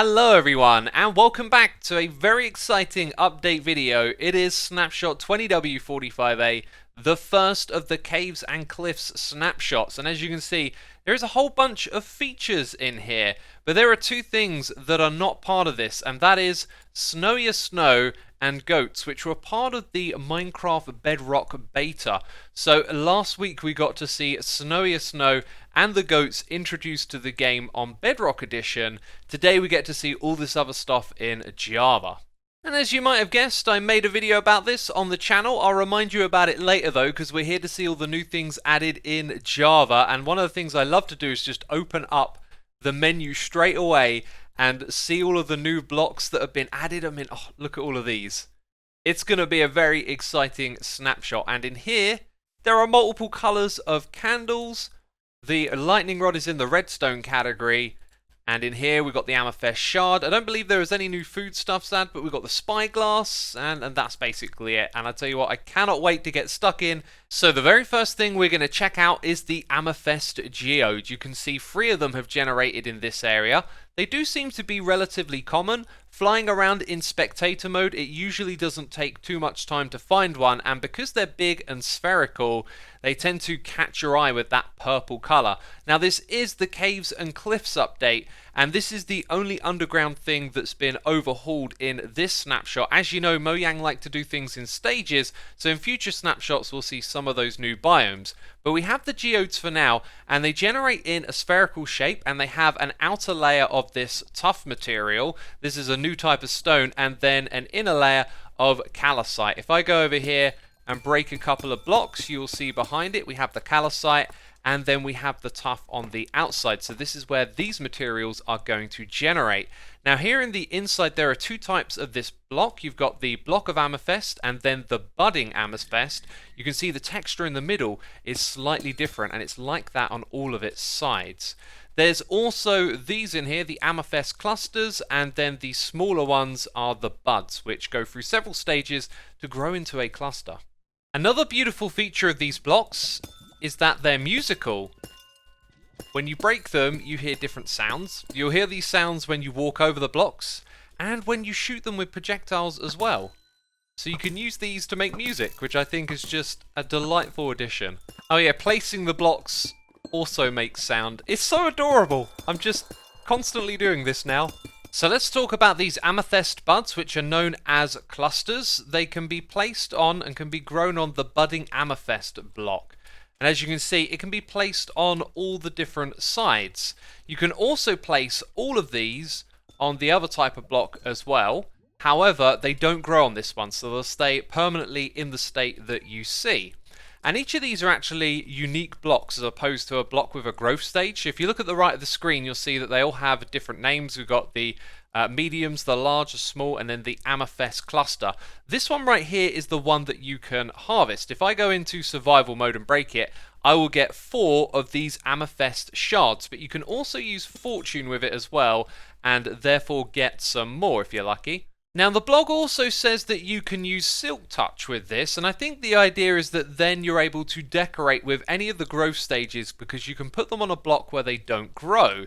Hello everyone, and welcome back to a very exciting update video. It is Snapshot 20w45a, the first of the Caves and Cliffs snapshots, and as you can see, there is a whole bunch of features in here, but there are two things that are not part of this, and that is Snowier Snow and goats, which were part of the Minecraft Bedrock beta. So last week we got to see Snowier Snow and the goats introduced to the game on Bedrock Edition. Today we get to see all this other stuff in Java. And as you might have guessed, I made a video about this on the channel. I'll remind you about it later though, because we're here to see all the new things added in Java, and one of the things I love to do is just open up the menu straight away and see all of the new blocks that have been added. I mean, oh, look at all of these. It's going to be a very exciting snapshot, and in here there are multiple colours of candles. The lightning rod is in the redstone category, and in here we've got the amethyst shard. I don't believe there is any new foodstuffs added, but we've got the spyglass, and that's basically it. And I tell you what, I cannot wait to get stuck in. So the very first thing we're going to check out is the Amethyst Geodes. You can see 3 of them have generated in this area. They do seem to be relatively common. Flying around in spectator mode, it usually doesn't take too much time to find one, and because they're big and spherical, they tend to catch your eye with that purple colour. Now this is the Caves and Cliffs update, and this is the only underground thing that's been overhauled in this snapshot. As you know, Mojang like to do things in stages, so in future snapshots we'll see some of those new biomes. But we have the geodes for now, and they generate in a spherical shape, and they have an outer layer of this tough material. This is a new type of stone, and then an inner layer of calcite. If I go over here and break a couple of blocks, you'll see behind it we have the calcite, and then we have the tuff on the outside. So this is where these materials are going to generate. Now here in the inside there are 2 types of this block. You've got the block of amethyst and then the budding amethyst. You can see the texture in the middle is slightly different, and it's like that on all of its sides. There's also these in here, the amethyst clusters, and then the smaller ones are the buds, which go through several stages to grow into a cluster. Another beautiful feature of these blocks is that they're musical. When you break them, you hear different sounds. You'll hear these sounds when you walk over the blocks, and when you shoot them with projectiles as well. So you can use these to make music, which I think is just a delightful addition. Oh yeah, placing the blocks also makes sound. It's so adorable. I'm just constantly doing this now. So let's talk about these amethyst buds, which are known as clusters. They can be placed on and can be grown on the budding amethyst block. And as you can see, it can be placed on all the different sides. You can also place all of these on the other type of block as well. However, they don't grow on this one, so they'll stay permanently in the state that you see. And each of these are actually unique blocks as opposed to a block with a growth stage. If you look at the right of the screen, you'll see that they all have different names. We've got the mediums, the large, the small, and then the amethyst cluster. This one right here is the one that you can harvest. If I go into survival mode and break it, I will get 4 of these amethyst shards, but you can also use fortune with it as well, and therefore get some more if you're lucky. Now the blog also says that you can use silk touch with this, and I think the idea is that then you're able to decorate with any of the growth stages because you can put them on a block where they don't grow.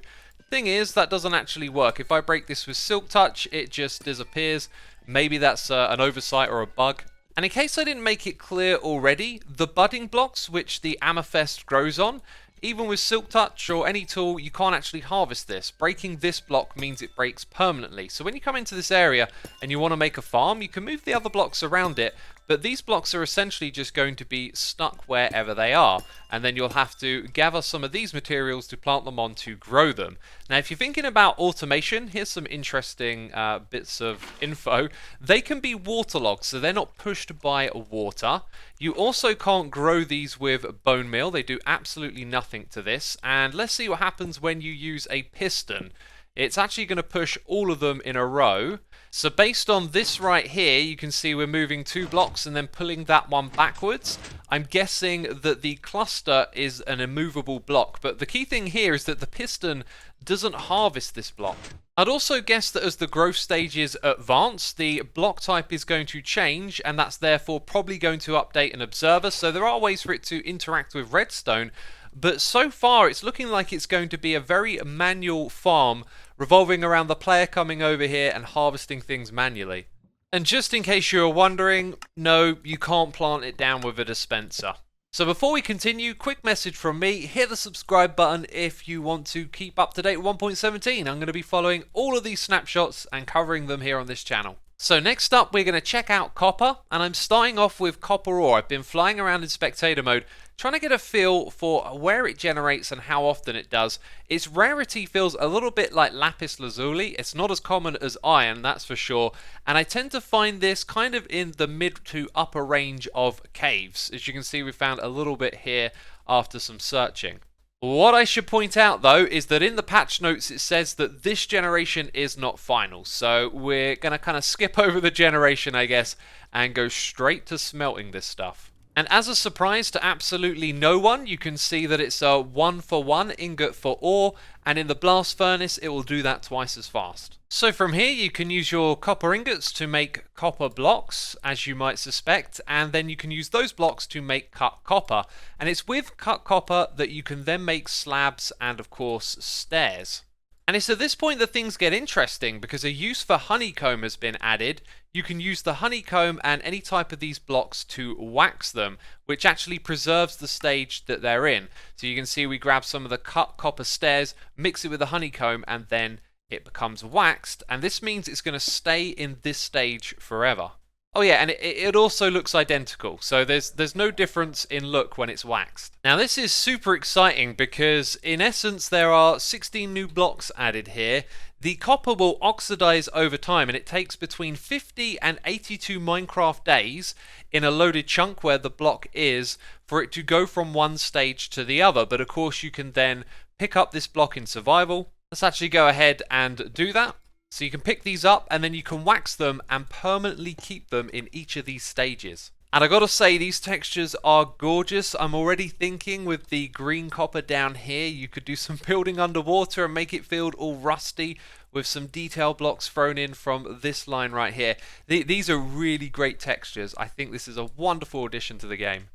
Thing is, that doesn't actually work. If I break this with silk touch, it just disappears. Maybe that's an oversight or a bug. And in case I didn't make it clear already, the budding blocks which the amethyst grows on, even with silk touch or any tool, you can't actually harvest this. Breaking this block means it breaks permanently. So when you come into this area and you want to make a farm, you can move the other blocks around it, but these blocks are essentially just going to be stuck wherever they are, and then you'll have to gather some of these materials to plant them on to grow them. Now if you're thinking about automation, here's some interesting bits of info. They can be waterlogged, so they're not pushed by water. You also can't grow these with bone meal. They do absolutely nothing to this. And let's see what happens when you use a piston. It's actually going to push all of them in a row. So based on this right here, you can see we're moving 2 blocks and then pulling that one backwards. I'm guessing that the cluster is an immovable block, but the key thing here is that the piston doesn't harvest this block. I'd also guess that as the growth stages advance, the block type is going to change, and that's therefore probably going to update an observer. So there are ways for it to interact with redstone, but so far it's looking like it's going to be a very manual farm revolving around the player coming over here and harvesting things manually. And just in case you were wondering, no, you can't plant it down with a dispenser. So before we continue, quick message from me, hit the subscribe button if you want to keep up to date with 1.17. I'm going to be following all of these snapshots and covering them here on this channel. So next up, we're going to check out copper, and I'm starting off with copper ore. I've been flying around in spectator mode, trying to get a feel for where it generates and how often it does. Its rarity feels a little bit like lapis lazuli. It's not as common as iron, that's for sure, and I tend to find this kind of in the mid to upper range of caves. As you can see, we found a little bit here after some searching. What I should point out though is that in the patch notes it says that this generation is not final, so we're going to kind of skip over the generation, I guess, and go straight to smelting this stuff. And as a surprise to absolutely no one, you can see that it's a 1-for-1 ingot for ore, and in the blast furnace it will do that twice as fast. So from here you can use your copper ingots to make copper blocks, as you might suspect, and then you can use those blocks to make cut copper. And it's with cut copper that you can then make slabs and of course stairs. And it's at this point that things get interesting, because a use for honeycomb has been added. You can use the honeycomb and any type of these blocks to wax them, which actually preserves the stage that they're in. So you can see we grab some of the cut copper stairs, mix it with the honeycomb, and then it becomes waxed, and this means it's going to stay in this stage forever. Oh yeah, and it also looks identical, so there's no difference in look when it's waxed. Now this is super exciting because in essence there are 16 new blocks added here. The copper will oxidize over time, and it takes between 50 and 82 Minecraft days in a loaded chunk where the block is for it to go from one stage to the other. But of course you can then pick up this block in survival. Let's actually go ahead and do that. So you can pick these up and then you can wax them and permanently keep them in each of these stages. And I gotta say, these textures are gorgeous. I'm already thinking with the green copper down here, you could do some building underwater and make it feel all rusty with some detail blocks thrown in from this line right here. These are really great textures. I think this is a wonderful addition to the game.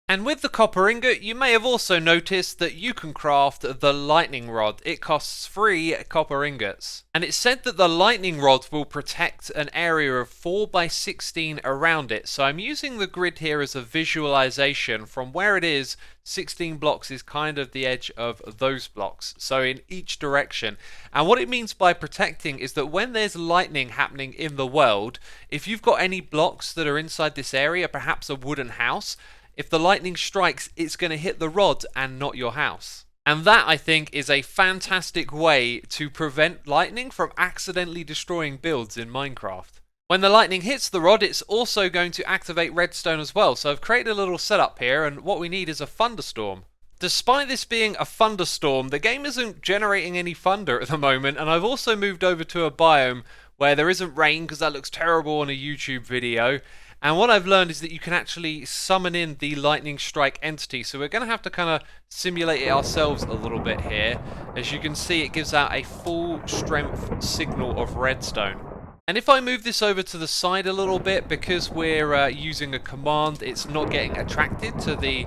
And with the copper ingot, you may have also noticed that you can craft the lightning rod. It costs 3 copper ingots. And it's said that the lightning rod will protect an area of 4x16 around it. So I'm using the grid here as a visualization. From where it is, 16 blocks is kind of the edge of those blocks. So in each direction. And what it means by protecting is that when there's lightning happening in the world, if you've got any blocks that are inside this area, perhaps a wooden house, if the lightning strikes, it's going to hit the rod and not your house. And that, I think, is a fantastic way to prevent lightning from accidentally destroying builds in Minecraft. When the lightning hits the rod, it's also going to activate redstone as well. So I've created a little setup here, and what we need is a thunderstorm. Despite this being a thunderstorm, the game isn't generating any thunder at the moment, and I've also moved over to a biome where there isn't rain because that looks terrible on a YouTube video. And what I've learned is that you can actually summon in the lightning strike entity. So we're going to have to kind of simulate it ourselves a little bit here. As you can see, it gives out a full strength signal of redstone. And if I move this over to the side a little bit, because we're using a command, it's not getting attracted to the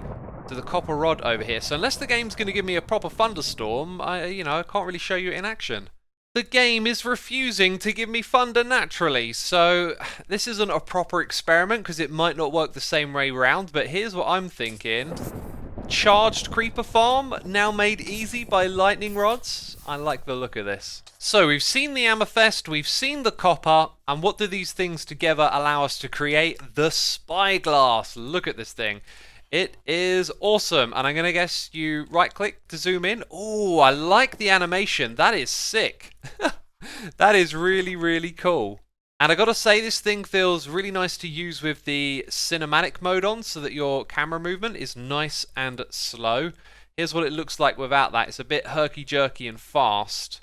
copper rod over here. So unless the game's going to give me a proper thunderstorm, I can't really show you it in action. The game is refusing to give me thunder naturally, so this isn't a proper experiment because it might not work the same way round, but here's what I'm thinking. Charged creeper farm, now made easy by lightning rods. I like the look of this. So we've seen the amethyst, we've seen the copper, and what do these things together allow us to create? The spyglass. Look at this thing. It is awesome, and I'm going to guess you right-click to zoom in. Oh, I like the animation. That is sick. That is really, really cool. And I got to say, this thing feels really nice to use with the cinematic mode on, so that your camera movement is nice and slow. Here's what it looks like without that. It's a bit herky-jerky and fast.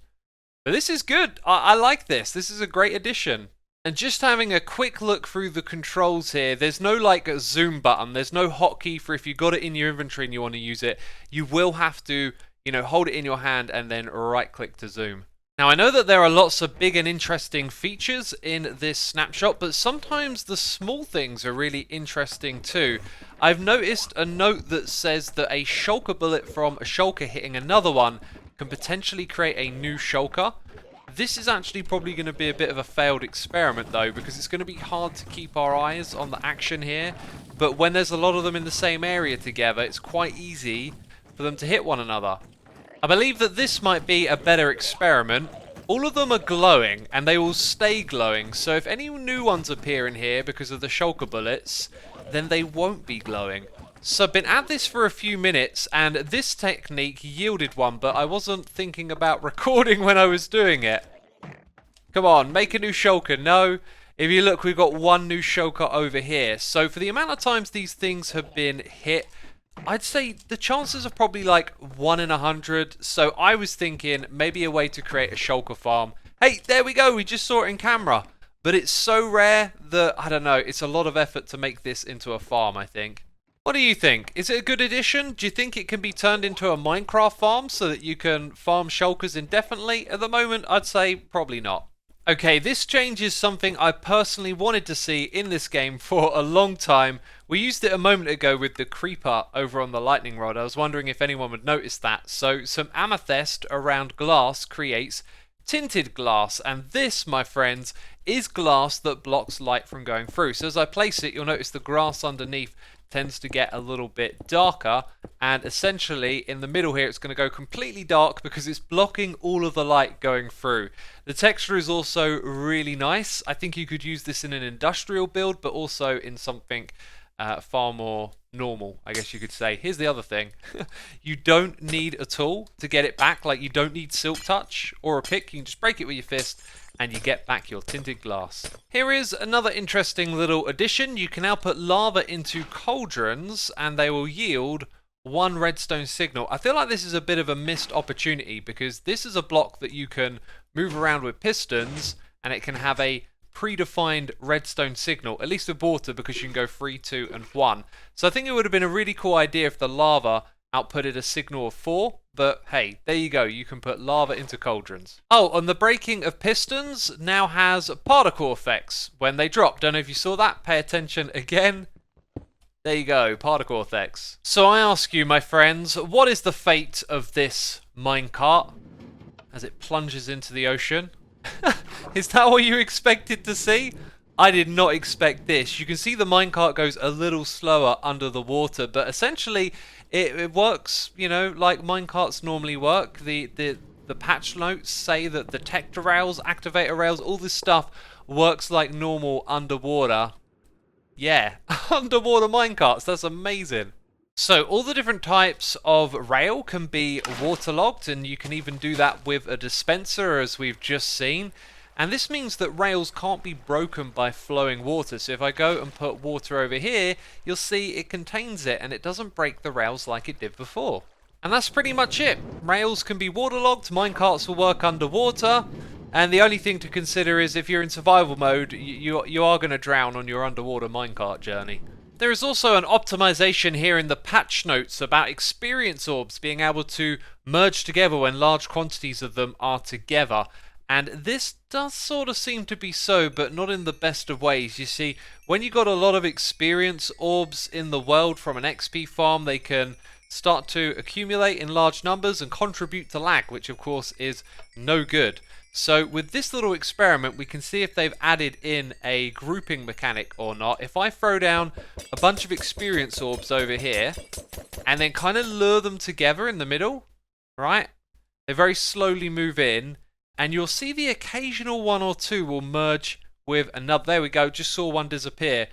But this is good. I like this. This is a great addition. And just having a quick look through the controls here, there's no like zoom button, there's no hotkey for if you got it in your inventory and you want to use it. You will have to, hold it in your hand and then right click to zoom. Now I know that there are lots of big and interesting features in this snapshot, but sometimes the small things are really interesting too. I've noticed a note that says that a shulker bullet from a shulker hitting another one can potentially create a new shulker. This is actually probably going to be a bit of a failed experiment though, because it's going to be hard to keep our eyes on the action here. But when there's a lot of them in the same area together, it's quite easy for them to hit one another. I believe that this might be a better experiment. All of them are glowing, and they will stay glowing, so if any new ones appear in here because of the shulker bullets, then they won't be glowing. So I've been at this for a few minutes, and this technique yielded one, but I wasn't thinking about recording when I was doing it. Come on, make a new shulker. No. If you look, we've got one new shulker over here. So for the amount of times these things have been hit, I'd say the chances are probably like 1 in 100. So I was thinking maybe a way to create a shulker farm. Hey, there we go. We just saw it in camera. But it's so rare that, I don't know, it's a lot of effort to make this into a farm, I think. What do you think? Is it a good addition? Do you think it can be turned into a Minecraft farm so that you can farm shulkers indefinitely? At the moment, I'd say probably not. Okay, this change is something I personally wanted to see in this game for a long time. We used it a moment ago with the creeper over on the lightning rod. I was wondering if anyone would notice that. So some amethyst around glass creates tinted glass, and this, my friends, is glass that blocks light from going through. So as I place it, you'll notice the grass underneath tends to get a little bit darker, and essentially in the middle here it's going to go completely dark because it's blocking all of the light going through. The texture is also really nice. I think you could use this in an industrial build, but also in something far more normal, I guess you could say. Here's the other thing. You don't need a tool to get it back. Like, you don't need silk touch or a pick. You can just break it with your fist and you get back your tinted glass. Here is another interesting little addition. You can now put lava into cauldrons and they will yield 1 redstone signal. I feel like this is a bit of a missed opportunity because this is a block that you can move around with pistons and it can have a predefined redstone signal, at least with water, because you can go 3, 2 and 1. So I think it would have been a really cool idea if the lava outputted a signal of 4, but hey, there you go, you can put lava into cauldrons. Oh, and the breaking of pistons now has particle effects when they drop. Don't know if you saw that, pay attention again. There you go, particle effects. So I ask you, my friends, what is the fate of this minecart as it plunges into the ocean? Is that what you expected to see? I did not expect this. You can see the minecart goes a little slower under the water, but essentially it works, you know, like minecarts normally work. The patch notes say that the detector rails, activator rails, all this stuff works like normal underwater. Yeah, underwater minecarts, that's amazing. So all the different types of rail can be waterlogged, and you can even do that with a dispenser, as we've just seen. And this means that rails can't be broken by flowing water. So if I go and put water over here, you'll see it contains it and it doesn't break the rails like it did before. And that's pretty much it. Rails can be waterlogged, minecarts will work underwater, and the only thing to consider is if you're in survival mode, you are going to drown on your underwater minecart journey. There is also an optimization here in the patch notes about experience orbs being able to merge together when large quantities of them are together. And this does sort of seem to be so, but not in the best of ways. You see, when you got a lot of experience orbs in the world from an XP farm, they can start to accumulate in large numbers and contribute to lag, which of course is no good. So with this little experiment, we can see if they've added in a grouping mechanic or not. If I throw down a bunch of experience orbs over here and then kind of lure them together in the middle, right? They very slowly move in, and you'll see the occasional one or two will merge with another. There we go, just saw one disappear.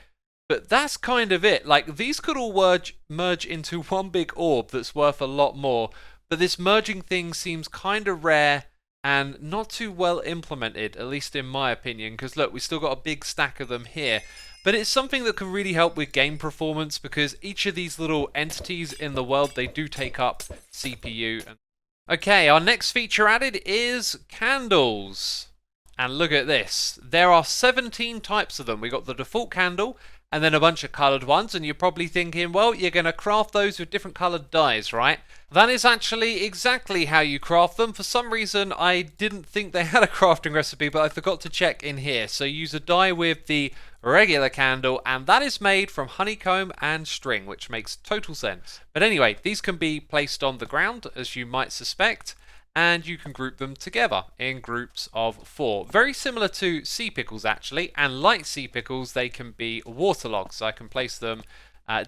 But that's kind of it. Like, these could all merge into one big orb that's worth a lot more. But this merging thing seems kind of rare and not too well implemented, at least in my opinion, because look, we've still got a big stack of them here. But it's something that can really help with game performance, because each of these little entities in the world, they do take up CPU. Okay, our next feature added is candles. And look at this. There are 17 types of them. We got the default candle, and then a bunch of coloured ones, and you're probably thinking, well, you're going to craft those with different coloured dyes, right? That is actually exactly how you craft them. For some reason, I didn't think they had a crafting recipe, but I forgot to check in here. So use a dye with the regular candle, and that is made from honeycomb and string, which makes total sense. But anyway, these can be placed on the ground, as you might suspect, and you can group them together in groups of 4. Very similar to sea pickles actually, and like sea pickles they can be waterlogged, so I can place them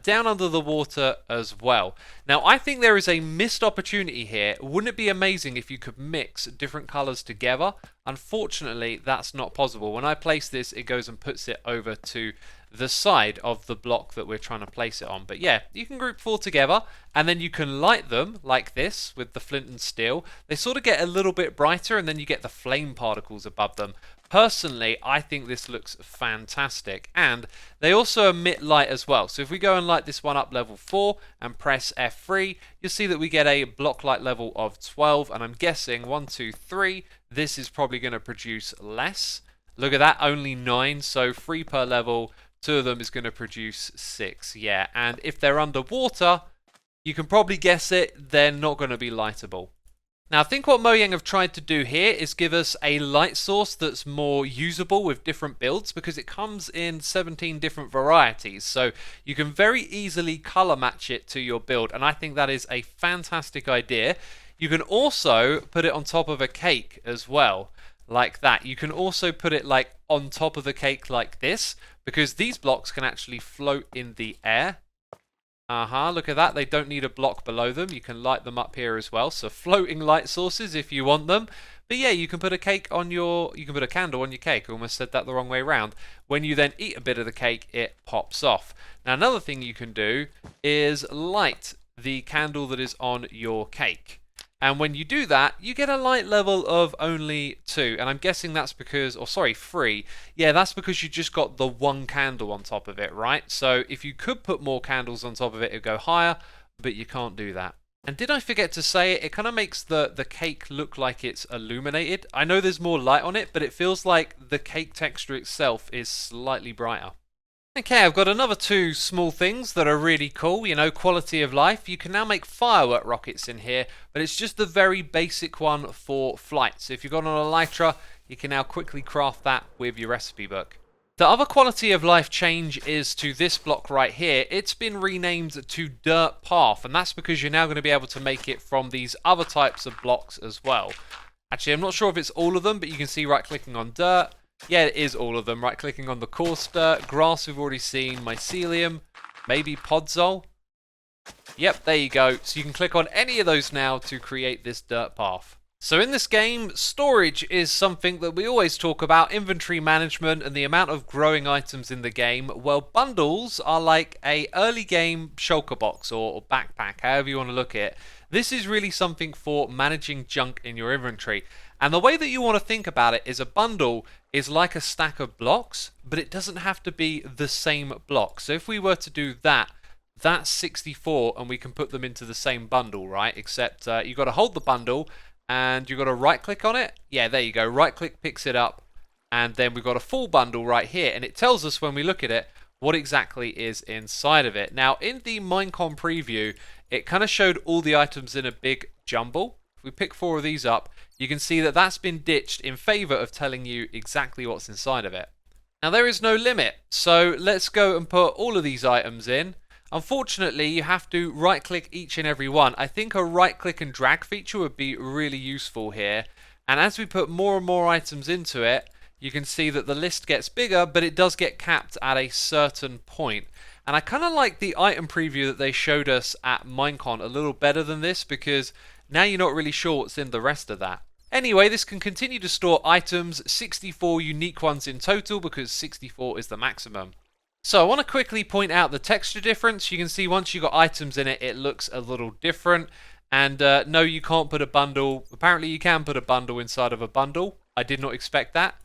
down under the water as well. Now I think there is a missed opportunity here. Wouldn't it be amazing if you could mix different colours together? Unfortunately that's not possible. When I place this, it goes and puts it over to the side of the block that we're trying to place it on. But yeah, you can group 4 together and then you can light them like this with the flint and steel. They sort of get a little bit brighter and then you get the flame particles above them. Personally, I think this looks fantastic, and they also emit light as well. So if we go and light this one up level 4 and press F3, you'll see that we get a block light level of 12, and I'm guessing 1, 2, 3, this is probably going to produce less. Look at that, only 9, so 3 per level. 2 of them is going to produce 6, yeah. And if they're underwater, you can probably guess it, they're not going to be lightable. Now I think what Mojang have tried to do here is give us a light source that's more usable with different builds, because it comes in 17 different varieties, so you can very easily color match it to your build, and I think that is a fantastic idea. You can also put it on top of a cake as well, like that. You can also put it like on top of the cake like this, because these blocks can actually float in the air. Look at that, they don't need a block below them. You can light them up here as well, so floating light sources if you want them. But yeah, you can put a candle on your cake. I almost said that the wrong way around. When you then eat a bit of the cake, it pops off. Now another thing you can do is light the candle that is on your cake. And when you do that, you get a light level of only 2. And I'm guessing that's because, or sorry, 3. Yeah, that's because you just got the 1 candle on top of it, right? So if you could put more candles on top of it, it would go higher, but you can't do that. And did I forget to say it? It kind of makes the cake look like it's illuminated. I know there's more light on it, but it feels like the cake texture itself is slightly brighter. Okay, I've got another 2 small things that are really cool, you know, quality of life. You can now make firework rockets in here, but it's just the very basic one for flight. So if you've got an elytra, you can now quickly craft that with your recipe book. The other quality of life change is to this block right here. It's been renamed to Dirt Path, and that's because you're now going to be able to make it from these other types of blocks as well. Actually, I'm not sure if it's all of them, but you can see right-clicking on dirt. Yeah, it is all of them. Right-clicking on the coarse dirt, grass we've already seen, mycelium, maybe podzol. Yep, there you go. So you can click on any of those now to create this dirt path. So in this game, storage is something that we always talk about, inventory management and the amount of growing items in the game. Well, bundles are like a early game shulker box or backpack, however you want to look at it. This is really something for managing junk in your inventory. And the way that you want to think about it is a bundle is like a stack of blocks, but it doesn't have to be the same block. So if we were to do that, that's 64 and we can put them into the same bundle, right? Except you've got to hold the bundle and you've got to right click on it. Yeah, there you go. Right click picks it up, and then we've got a full bundle right here, and it tells us when we look at it what exactly is inside of it. Now in the Minecon preview, it kind of showed all the items in a big jumble. If we pick 4 of these up, you can see that that's been ditched in favor of telling you exactly what's inside of it. Now there is no limit, so let's go and put all of these items in. Unfortunately, you have to right click each and every one. I think a right click and drag feature would be really useful here. And as we put more and more items into it, you can see that the list gets bigger, but it does get capped at a certain point. And I kind of like the item preview that they showed us at Minecon a little better than this, because now you're not really sure what's in the rest of that. Anyway, this can continue to store items, 64 unique ones in total, because 64 is the maximum. So I want to quickly point out the texture difference. You can see once you've got items in it, it looks a little different. And no, you can't put a bundle. Apparently you can put a bundle inside of a bundle. I did not expect that.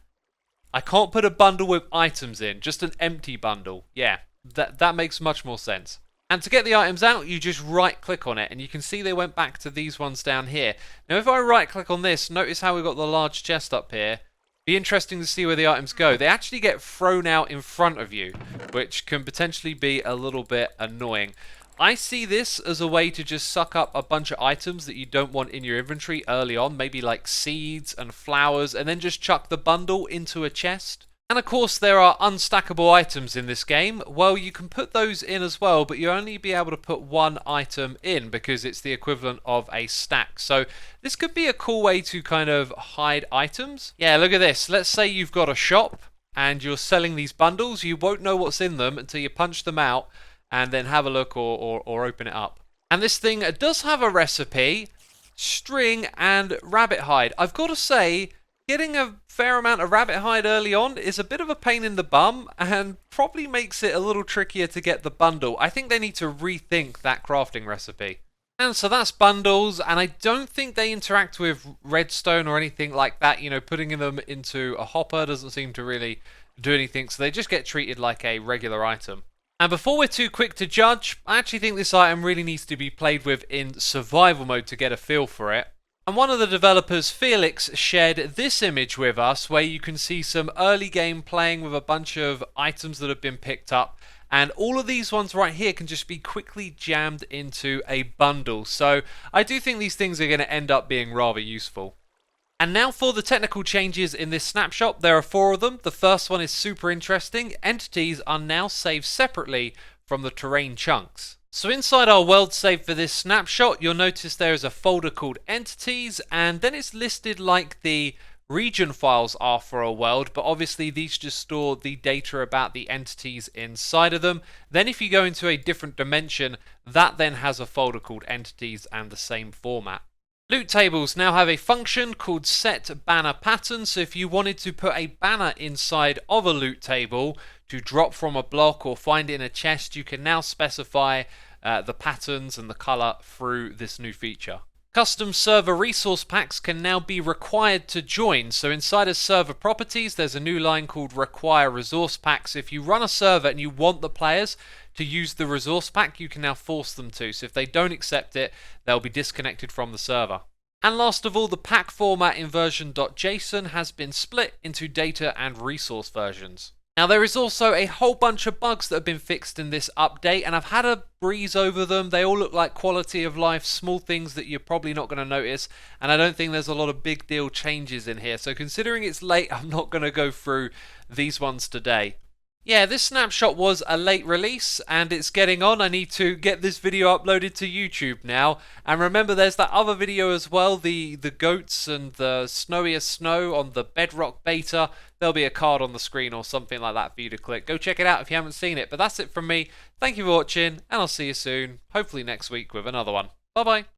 I can't put a bundle with items in, just an empty bundle. Yeah, that makes much more sense. And to get the items out, you just right click on it, and you can see they went back to these ones down here. Now if I right click on this, notice how we've got the large chest up here. Be interesting to see where the items go. They actually get thrown out in front of you, which can potentially be a little bit annoying. I see this as a way to just suck up a bunch of items that you don't want in your inventory early on, maybe like seeds and flowers, and then just chuck the bundle into a chest. And of course there are unstackable items in this game. Well, you can put those in as well, but you only be able to put one item in because it's the equivalent of a stack. So this could be a cool way to kind of hide items. Yeah, look at this. Let's say you've got a shop and you're selling these bundles. You won't know what's in them until you punch them out and then have a look or open it up. And this thing does have a recipe, string and rabbit hide. I've got to say, getting a fair amount of rabbit hide early on is a bit of a pain in the bum and probably makes it a little trickier to get the bundle. I think they need to rethink that crafting recipe. And so that's bundles, and I don't think they interact with redstone or anything like that. You know, putting them into a hopper doesn't seem to really do anything, so they just get treated like a regular item. And before we're too quick to judge, I actually think this item really needs to be played with in survival mode to get a feel for it. And one of the developers, Felix, shared this image with us where you can see some early game playing with a bunch of items that have been picked up. And all of these ones right here can just be quickly jammed into a bundle. So I do think these things are going to end up being rather useful. And now for the technical changes in this snapshot. There are 4 of them. The first one is super interesting. Entities are now saved separately from the terrain chunks. So inside our world save for this snapshot, you'll notice there is a folder called Entities, and then it's listed like the region files are for a world, but obviously these just store the data about the entities inside of them. Then if you go into a different dimension, that then has a folder called Entities and the same format. Loot tables now have a function called set banner pattern, so if you wanted to put a banner inside of a loot table to drop from a block or find it in a chest, you can now specify the patterns and the color through this new feature. Custom server resource packs can now be required to join. So inside of server properties, there's a new line called require resource packs. If you run a server and you want the players to use the resource pack, you can now force them to. So if they don't accept it, they'll be disconnected from the server. And last of all, the pack format in version.json has been split into data and resource versions. Now there is also a whole bunch of bugs that have been fixed in this update, and I've had a breeze over them. They all look like quality of life, small things that you're probably not going to notice, and I don't think there's a lot of big deal changes in here. So considering it's late, I'm not going to go through these ones today. Yeah, this snapshot was a late release and it's getting on. I need to get this video uploaded to YouTube now. And remember, there's that other video as well, the goats and the snowiest snow on the Bedrock beta. There'll be a card on the screen or something like that for you to click. Go check it out if you haven't seen it. But that's it from me. Thank you for watching and I'll see you soon, hopefully next week with another one. Bye bye.